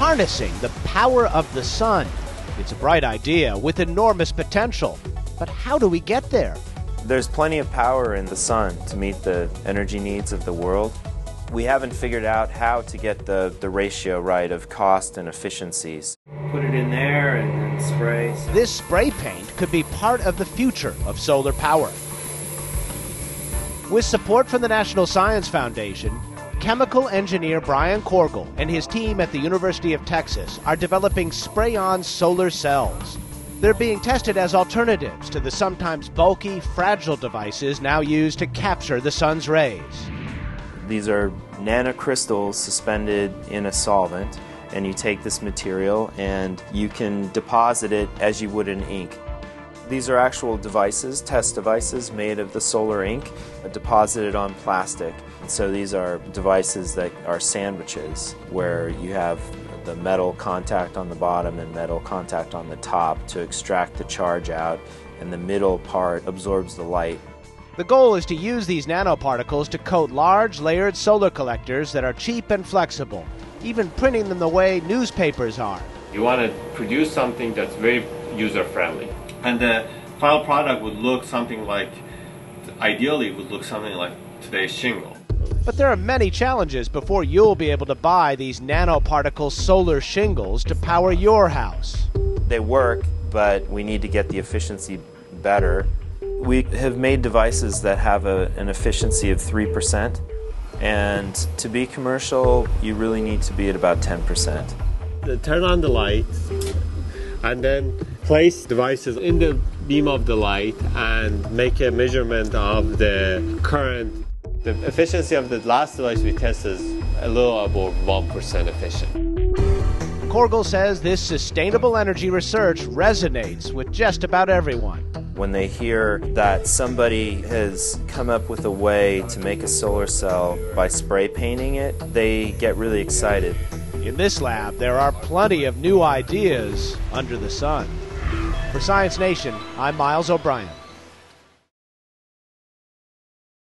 harnessing the power of the sun. It's a bright idea with enormous potential. But how do we get there? There's plenty of power in the sun to meet the energy needs of the world. We haven't figured out how to get the ratio right of cost and efficiencies. Put it in there and then spray. This spray paint could be part of the future of solar power. With support from the National Science Foundation, chemical engineer Brian Korgel and his team at the University of Texas are developing spray-on solar cells. They're being tested as alternatives to the sometimes bulky, fragile devices now used to capture the sun's rays. These are nanocrystals suspended in a solvent, and you take this material and you can deposit it as you would in ink. These are actual devices, test devices made of the solar ink, deposited on plastic. And so these are devices that are sandwiches where you have the metal contact on the bottom and metal contact on the top to extract the charge out, and the middle part absorbs the light. The goal is to use these nanoparticles to coat large, layered solar collectors that are cheap and flexible, even printing them the way newspapers are. You want to produce something that's very user-friendly. And the final product would look something like, ideally would look something like today's shingle. But there are many challenges before you'll be able to buy these nanoparticle solar shingles to power your house. They work, but we need to get the efficiency better. We have made devices that have an efficiency of 3%, and to be commercial, you really need to be at about 10%. Turn on the light, and then place devices in the beam of the light and make a measurement of the current. The efficiency of the last device we tested is a little above 1% efficient. Korgel says this sustainable energy research resonates with just about everyone. When they hear that somebody has come up with a way to make a solar cell by spray painting it, they get really excited. In this lab, there are plenty of new ideas under the sun. For Science Nation, I'm Miles O'Brien.